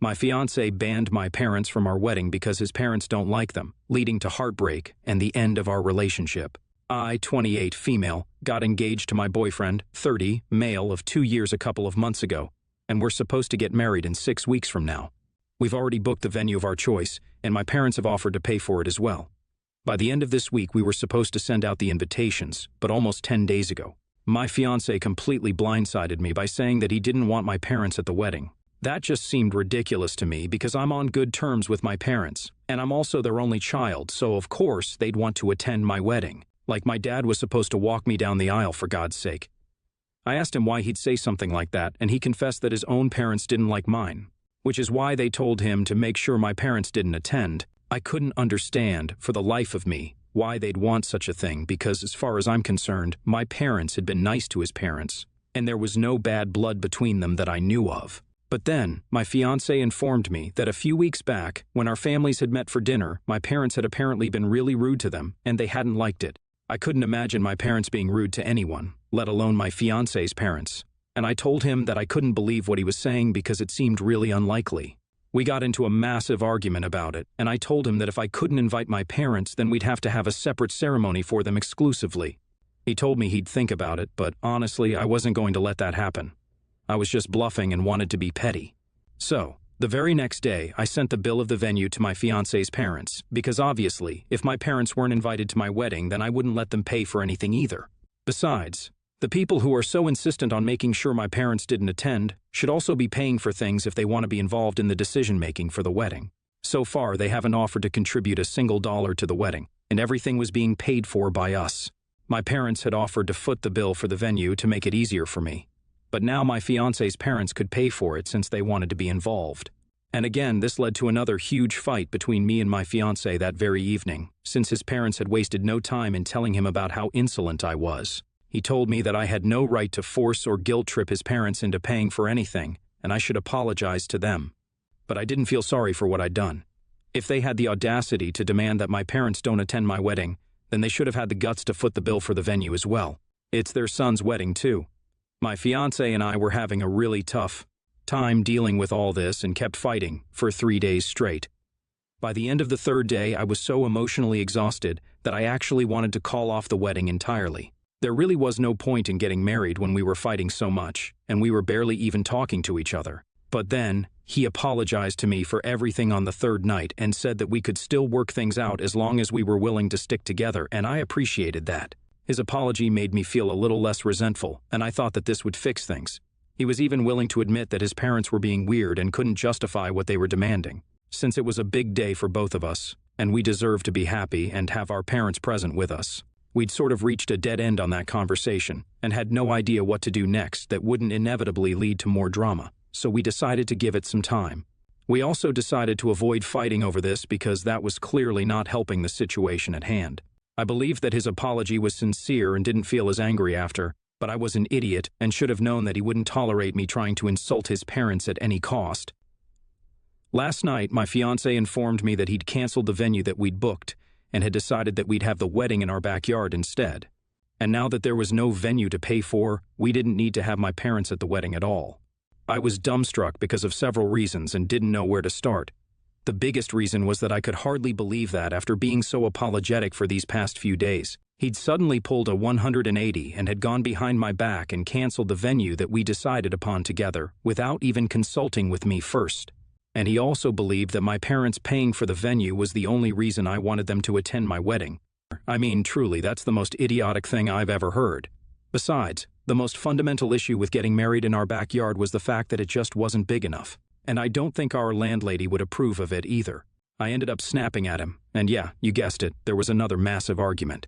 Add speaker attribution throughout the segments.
Speaker 1: My fiancé banned my parents from our wedding because his parents don't like them, leading to heartbreak and the end of our relationship. I, 28, female, got engaged to my boyfriend, 30, male, of 2 years a couple of months ago, and we're supposed to get married in 6 weeks from now. We've already booked the venue of our choice, and my parents have offered to pay for it as well. By the end of this week, we were supposed to send out the invitations, but almost 10 days ago, my fiancé completely blindsided me by saying that he didn't want my parents at the wedding. That just seemed ridiculous to me because I'm on good terms with my parents, and I'm also their only child, so of course they'd want to attend my wedding. Like my dad was supposed to walk me down the aisle, for God's sake. I asked him why he'd say something like that, and he confessed that his own parents didn't like mine, which is why they told him to make sure my parents didn't attend. I couldn't understand, for the life of me, why they'd want such a thing because, as far as I'm concerned, my parents had been nice to his parents, and there was no bad blood between them that I knew of. But then, my fiancé informed me that a few weeks back, when our families had met for dinner, my parents had apparently been really rude to them, and they hadn't liked it. I couldn't imagine my parents being rude to anyone, let alone my fiancé's parents, and I told him that I couldn't believe what he was saying because it seemed really unlikely. We got into a massive argument about it, and I told him that if I couldn't invite my parents, then we'd have to have a separate ceremony for them exclusively. He told me he'd think about it, but honestly, I wasn't going to let that happen. I was just bluffing and wanted to be petty. So, the very next day, I sent the bill of the venue to my fiancé's parents, because obviously, if my parents weren't invited to my wedding, then I wouldn't let them pay for anything either. Besides, the people who are so insistent on making sure my parents didn't attend should also be paying for things if they want to be involved in the decision-making for the wedding. So far, they haven't offered to contribute a single dollar to the wedding, and everything was being paid for by us. My parents had offered to foot the bill for the venue to make it easier for me. But now my fiancé's parents could pay for it since they wanted to be involved. And again, this led to another huge fight between me and my fiancé that very evening, since his parents had wasted no time in telling him about how insolent I was. He told me that I had no right to force or guilt-trip his parents into paying for anything, and I should apologize to them. But I didn't feel sorry for what I'd done. If they had the audacity to demand that my parents don't attend my wedding, then they should have had the guts to foot the bill for the venue as well. It's their son's wedding, too. My fiancé and I were having a really tough time dealing with all this and kept fighting for 3 days straight. By the end of the third day, I was so emotionally exhausted that I actually wanted to call off the wedding entirely. There really was no point in getting married when we were fighting so much, and we were barely even talking to each other. But then, he apologized to me for everything on the third night and said that we could still work things out as long as we were willing to stick together, and I appreciated that. His apology made me feel a little less resentful, and I thought that this would fix things. He was even willing to admit that his parents were being weird and couldn't justify what they were demanding. Since it was a big day for both of us, and we deserved to be happy and have our parents present with us, we'd sort of reached a dead end on that conversation and had no idea what to do next that wouldn't inevitably lead to more drama, so we decided to give it some time. We also decided to avoid fighting over this because that was clearly not helping the situation at hand. I believed that his apology was sincere and didn't feel as angry after, but I was an idiot and should have known that he wouldn't tolerate me trying to insult his parents at any cost. Last night, my fiancé informed me that he'd canceled the venue that we'd booked and had decided that we'd have the wedding in our backyard instead. And now that there was no venue to pay for, we didn't need to have my parents at the wedding at all. I was dumbstruck because of several reasons and didn't know where to start. The biggest reason was that I could hardly believe that after being so apologetic for these past few days, he'd suddenly pulled a 180 and had gone behind my back and canceled the venue that we decided upon together without even consulting with me first. And he also believed that my parents paying for the venue was the only reason I wanted them to attend my wedding. I mean, truly, that's the most idiotic thing I've ever heard. Besides, the most fundamental issue with getting married in our backyard was the fact that it just wasn't big enough. And I don't think our landlady would approve of it either. I ended up snapping at him, and yeah, you guessed it, there was another massive argument.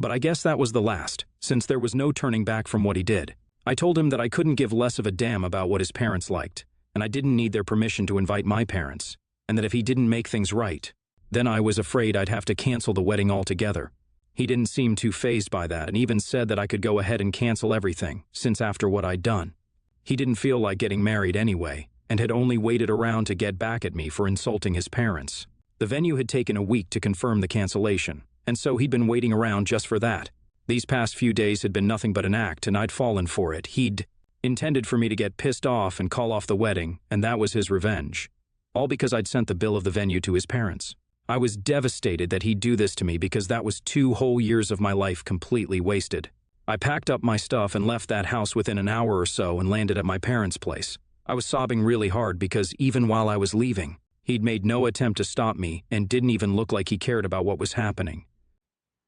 Speaker 1: But I guess that was the last, since there was no turning back from what he did. I told him that I couldn't give less of a damn about what his parents liked, and I didn't need their permission to invite my parents, and that if he didn't make things right, then I was afraid I'd have to cancel the wedding altogether. He didn't seem too fazed by that and even said that I could go ahead and cancel everything, since after what I'd done. He didn't feel like getting married anyway, and had only waited around to get back at me for insulting his parents. The venue had taken a week to confirm the cancellation, and so he'd been waiting around just for that. These past few days had been nothing but an act, and I'd fallen for it. He'd Intended for me to get pissed off and call off the wedding, and that was his revenge. All because I'd sent the bill of the venue to his parents. I was devastated that he'd do this to me because that was 2 whole years of my life completely wasted. I packed up my stuff and left that house within an hour or so and landed at my parents' place. I was sobbing really hard because even while I was leaving, he'd made no attempt to stop me and didn't even look like he cared about what was happening.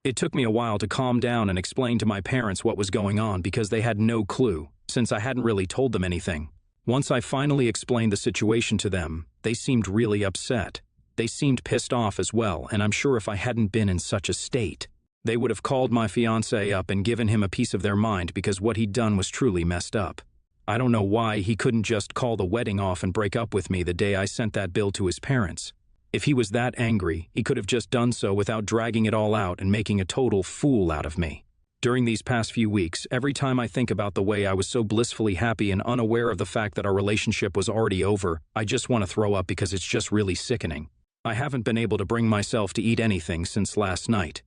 Speaker 1: It took me a while to calm down and explain to my parents what was going on because they had no clue, since I hadn't really told them anything. Once I finally explained the situation to them, they seemed really upset. They seemed pissed off as well, and I'm sure if I hadn't been in such a state, they would have called my fiancé up and given him a piece of their mind because what he'd done was truly messed up. I don't know why he couldn't just call the wedding off and break up with me the day I sent that bill to his parents. If he was that angry, he could have just done so without dragging it all out and making a total fool out of me. During these past few weeks, every time I think about the way I was so blissfully happy and unaware of the fact that our relationship was already over, I just want to throw up because it's just really sickening. I haven't been able to bring myself to eat anything since last night.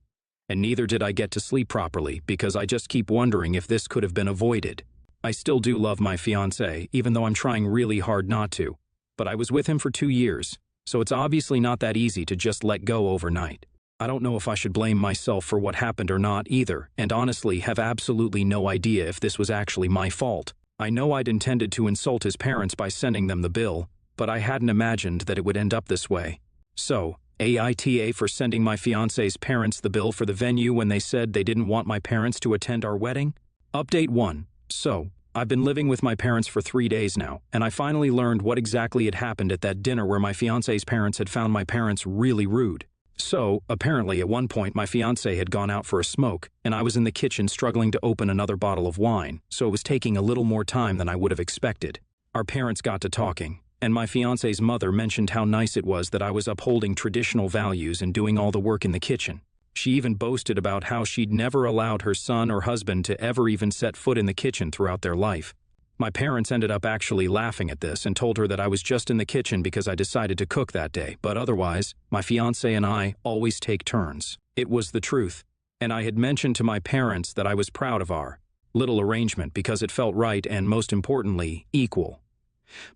Speaker 1: And neither did I get to sleep properly because I just keep wondering if this could have been avoided. I still do love my fiancé, even though I'm trying really hard not to. But I was with him for 2 years, so it's obviously not that easy to just let go overnight. I don't know if I should blame myself for what happened or not either, and honestly have absolutely no idea if this was actually my fault. I know I'd intended to insult his parents by sending them the bill, but I hadn't imagined that it would end up this way. So, AITA for sending my fiancé's parents the bill for the venue when they said they didn't want my parents to attend our wedding? Update 1. So, I've been living with my parents for 3 days now, and I finally learned what exactly had happened at that dinner where my fiancé's parents had found my parents really rude. So, apparently at one point my fiancé had gone out for a smoke, and I was in the kitchen struggling to open another bottle of wine, so it was taking a little more time than I would have expected. Our parents got to talking, and my fiancé's mother mentioned how nice it was that I was upholding traditional values and doing all the work in the kitchen. She even boasted about how she'd never allowed her son or husband to ever even set foot in the kitchen throughout their life. My parents ended up actually laughing at this and told her that I was just in the kitchen because I decided to cook that day, but otherwise, my fiancé and I always take turns. It was the truth, and I had mentioned to my parents that I was proud of our little arrangement because it felt right and, most importantly, equal.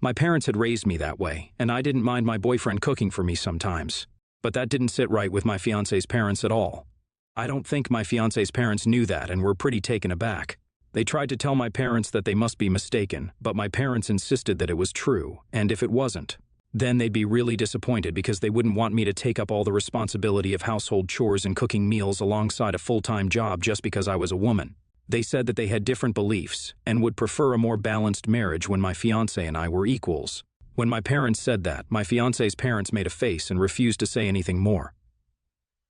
Speaker 1: My parents had raised me that way, and I didn't mind my boyfriend cooking for me sometimes. But that didn't sit right with my fiancé's parents at all. I don't think my fiancé's parents knew that and were pretty taken aback. They tried to tell my parents that they must be mistaken, but my parents insisted that it was true, and if it wasn't, then they'd be really disappointed because they wouldn't want me to take up all the responsibility of household chores and cooking meals alongside a full-time job just because I was a woman. They said that they had different beliefs and would prefer a more balanced marriage when my fiancé and I were equals. When my parents said that, my fiancé's parents made a face and refused to say anything more.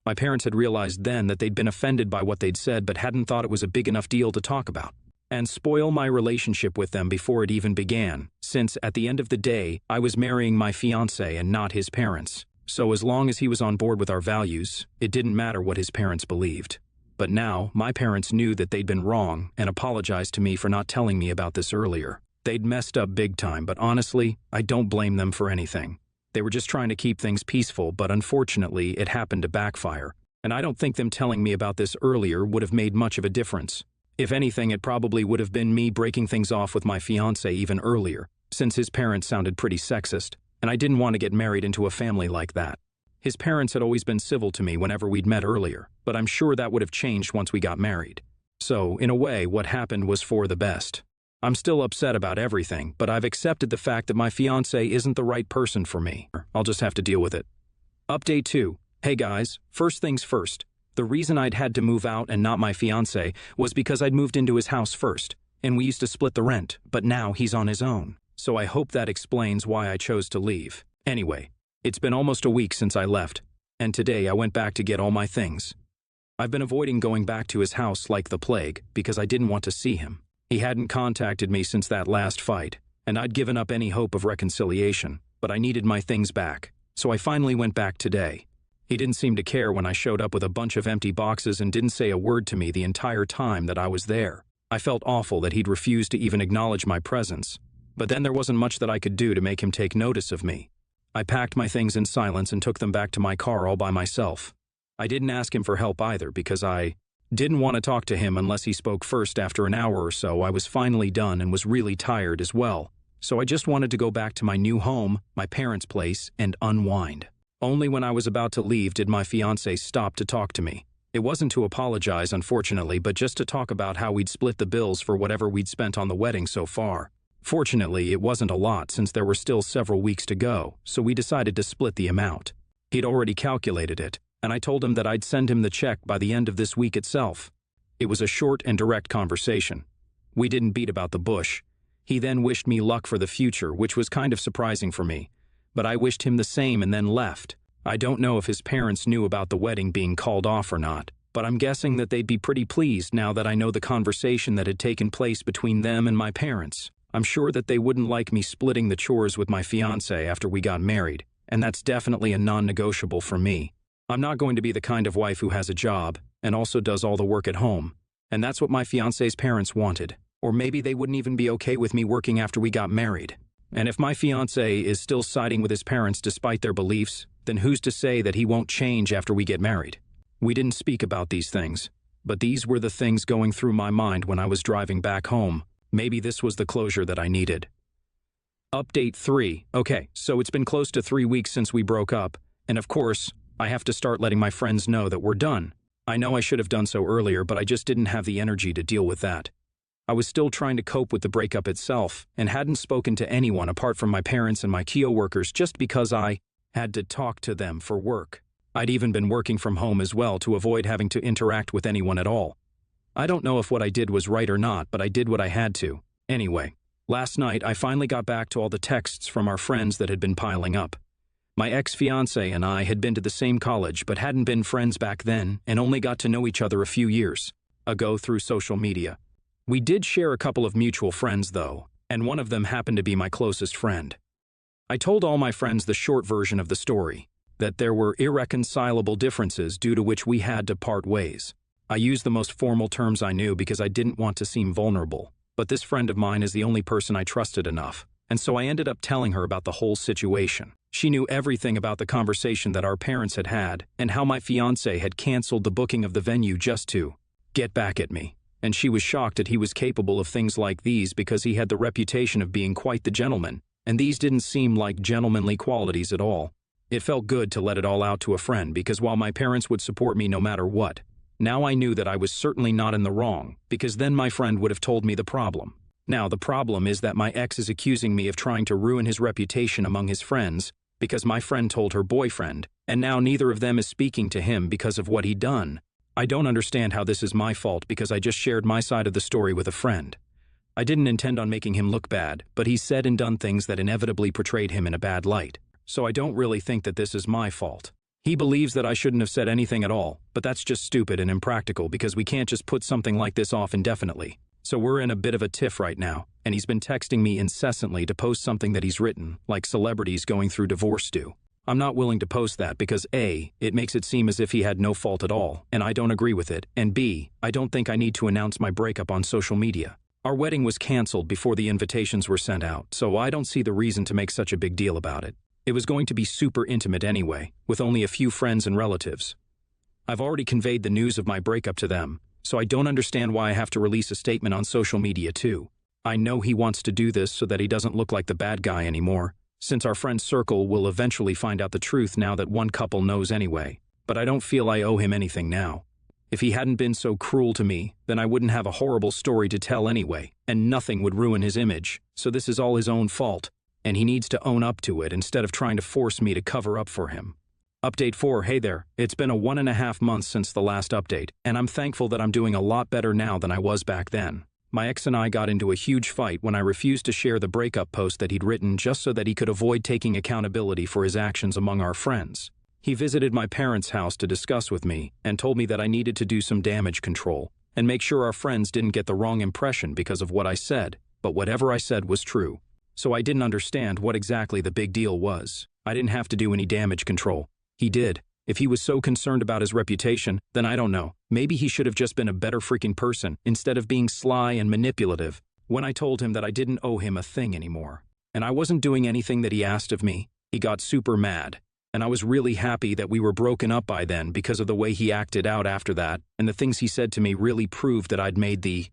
Speaker 1: My parents had realized then that they'd been offended by what they'd said but hadn't thought it was a big enough deal to talk about and spoil my relationship with them before it even began, since at the end of the day, I was marrying my fiancé and not his parents. So as long as he was on board with our values, it didn't matter what his parents believed. But now, my parents knew that they'd been wrong and apologized to me for not telling me about this earlier. They'd messed up big time, but honestly, I don't blame them for anything. They were just trying to keep things peaceful, but unfortunately, it happened to backfire. And I don't think them telling me about this earlier would have made much of a difference. If anything, it probably would have been me breaking things off with my fiancé even earlier, since his parents sounded pretty sexist, and I didn't want to get married into a family like that. His parents had always been civil to me whenever we'd met earlier, but I'm sure that would have changed once we got married. So, in a way, what happened was for the best. I'm still upset about everything, but I've accepted the fact that my fiancé isn't the right person for me. I'll just have to deal with it. Update 2. Hey guys, first things first. The reason I'd had to move out and not my fiancé was because I'd moved into his house first, and we used to split the rent, but now he's on his own. So I hope that explains why I chose to leave. Anyway, it's been almost a week since I left, and today I went back to get all my things. I've been avoiding going back to his house like the plague because I didn't want to see him. He hadn't contacted me since that last fight, and I'd given up any hope of reconciliation, but I needed my things back, so I finally went back today. He didn't seem to care when I showed up with a bunch of empty boxes and didn't say a word to me the entire time that I was there. I felt awful that he'd refused to even acknowledge my presence, but then there wasn't much that I could do to make him take notice of me. I packed my things in silence and took them back to my car all by myself. I didn't ask him for help either because I Didn't want to talk to him unless he spoke first. After an hour or so, I was finally done and was really tired as well. So I just wanted to go back to my new home, my parents' place, and unwind. Only when I was about to leave did my fiancé stop to talk to me. It wasn't to apologize, unfortunately, but just to talk about how we'd split the bills for whatever we'd spent on the wedding so far. Fortunately, it wasn't a lot since there were still several weeks to go, so we decided to split the amount. He'd already calculated it, and I told him that I'd send him the check by the end of this week itself. It was a short and direct conversation. We didn't beat about the bush. He then wished me luck for the future, which was kind of surprising for me, but I wished him the same and then left. I don't know if his parents knew about the wedding being called off or not, but I'm guessing that they'd be pretty pleased now that I know the conversation that had taken place between them and my parents. I'm sure that they wouldn't like me splitting the chores with my fiancé after we got married, and that's definitely a non-negotiable for me. I'm not going to be the kind of wife who has a job and also does all the work at home, and that's what my fiancé's parents wanted. Or maybe they wouldn't even be okay with me working after we got married. And if my fiancé is still siding with his parents despite their beliefs, then who's to say that he won't change after we get married? We didn't speak about these things, but these were the things going through my mind when I was driving back home. Maybe this was the closure that I needed. Update 3. Okay, so it's been close to 3 weeks since we broke up, and of course, I have to start letting my friends know that we're done. I know I should have done so earlier, but I just didn't have the energy to deal with that. I was still trying to cope with the breakup itself and hadn't spoken to anyone apart from my parents and my coworkers just because I had to talk to them for work. I'd even been working from home as well to avoid having to interact with anyone at all. I don't know if what I did was right or not, but I did what I had to. Anyway, last night I finally got back to all the texts from our friends that had been piling up. My ex-fiancé and I had been to the same college but hadn't been friends back then and only got to know each other a few years ago through social media. We did share a couple of mutual friends, though, and one of them happened to be my closest friend. I told all my friends the short version of the story, that there were irreconcilable differences due to which we had to part ways. I used the most formal terms I knew because I didn't want to seem vulnerable, but this friend of mine is the only person I trusted enough, and so I ended up telling her about the whole situation. She knew everything about the conversation that our parents had had and how my fiancé had canceled the booking of the venue just to get back at me. And she was shocked that he was capable of things like these because he had the reputation of being quite the gentleman, and these didn't seem like gentlemanly qualities at all. It felt good to let it all out to a friend because while my parents would support me no matter what, now I knew that I was certainly not in the wrong because then my friend would have told me the problem. Now the problem is that my ex is accusing me of trying to ruin his reputation among his friends because my friend told her boyfriend, and now neither of them is speaking to him because of what he'd done. I don't understand how this is my fault because I just shared my side of the story with a friend. I didn't intend on making him look bad, but he said and done things that inevitably portrayed him in a bad light. So I don't really think that this is my fault. He believes that I shouldn't have said anything at all, but that's just stupid and impractical because we can't just put something like this off indefinitely. So we're in a bit of a tiff right now, and he's been texting me incessantly to post something that he's written, like celebrities going through divorce do. I'm not willing to post that because A, it makes it seem as if he had no fault at all, and I don't agree with it, and B, I don't think I need to announce my breakup on social media. Our wedding was canceled before the invitations were sent out, so I don't see the reason to make such a big deal about it. It was going to be super intimate anyway, with only a few friends and relatives. I've already conveyed the news of my breakup to them, so I don't understand why I have to release a statement on social media too. I know he wants to do this so that he doesn't look like the bad guy anymore, since our friend circle will eventually find out the truth now that one couple knows anyway. But I don't feel I owe him anything now. If he hadn't been so cruel to me, then I wouldn't have a horrible story to tell anyway, and nothing would ruin his image, so this is all his own fault, and he needs to own up to it instead of trying to force me to cover up for him. Update 4. Hey there, it's been 1.5 months since the last update, and I'm thankful that I'm doing a lot better now than I was back then. My ex and I got into a huge fight when I refused to share the breakup post that he'd written just so that he could avoid taking accountability for his actions among our friends. He visited my parents' house to discuss with me and told me that I needed to do some damage control and make sure our friends didn't get the wrong impression because of what I said, but whatever I said was true. So I didn't understand what exactly the big deal was. I didn't have to do any damage control. He did. If he was so concerned about his reputation, then I don't know. Maybe he should have just been a better freaking person instead of being sly and manipulative when I told him that I didn't owe him a thing anymore. And I wasn't doing anything that he asked of me. He got super mad. and I was really happy that we were broken up by then because of the way he acted out after that, and the things he said to me really proved that I'd made the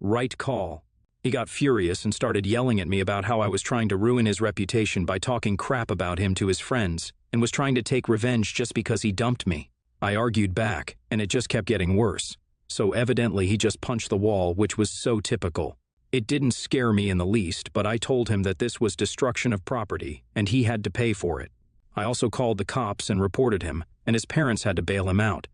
Speaker 1: right call. He got furious and started yelling at me about how I was trying to ruin his reputation by talking crap about him to his friends, and was trying to take revenge just because he dumped me. I argued back, and it just kept getting worse. So evidently he just punched the wall, which was so typical. It didn't scare me in the least, but I told him that this was destruction of property, and he had to pay for it. I also called the cops and reported him, and his parents had to bail him out.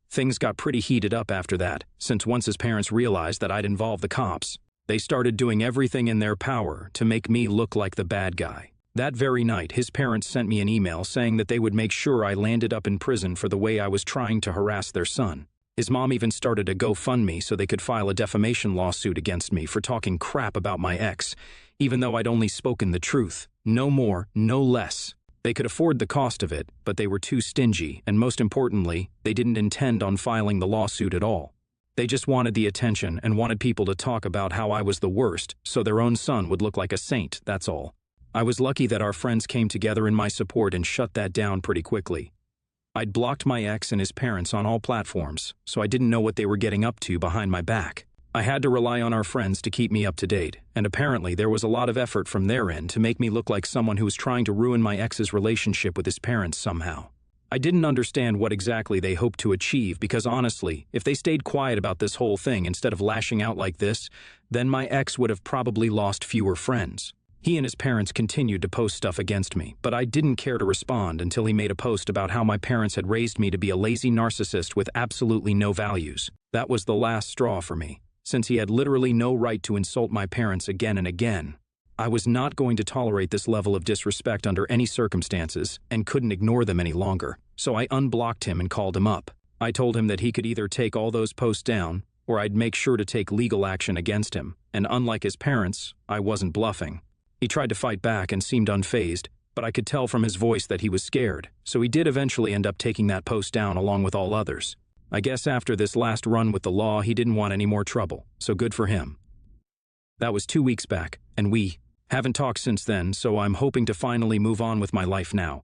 Speaker 1: Things got pretty heated up after that, since once his parents realized that I'd involved the cops, they started doing everything in their power to make me look like the bad guy. That very night, his parents sent me an email saying that they would make sure I landed up in prison for the way I was trying to harass their son. His mom even started a GoFundMe so they could file a defamation lawsuit against me for talking crap about my ex, even though I'd only spoken the truth. No more, no less. They could afford the cost of it, but they were too stingy, and most importantly, they didn't intend on filing the lawsuit at all. They just wanted the attention and wanted people to talk about how I was the worst, so their own son would look like a saint, that's all. I was lucky that our friends came together in my support and shut that down pretty quickly. I'd blocked my ex and his parents on all platforms, so I didn't know what they were getting up to behind my back. I had to rely on our friends to keep me up to date, and apparently there was a lot of effort from their end to make me look like someone who was trying to ruin my ex's relationship with his parents somehow. I didn't understand what exactly they hoped to achieve because honestly, if they stayed quiet about this whole thing instead of lashing out like this, then my ex would have probably lost fewer friends. He and his parents continued to post stuff against me, but I didn't care to respond until he made a post about how my parents had raised me to be a lazy narcissist with absolutely no values. That was the last straw for me, since he had literally no right to insult my parents again and again. I was not going to tolerate this level of disrespect under any circumstances and couldn't ignore them any longer, so I unblocked him and called him up. I told him that he could either take all those posts down, or I'd make sure to take legal action against him, and unlike his parents, I wasn't bluffing. He tried to fight back and seemed unfazed, but I could tell from his voice that he was scared, so he did eventually end up taking that post down along with all others. I guess after this last run with the law, he didn't want any more trouble, so good for him. That was 2 weeks back, and we haven't talked since then, so I'm hoping to finally move on with my life now.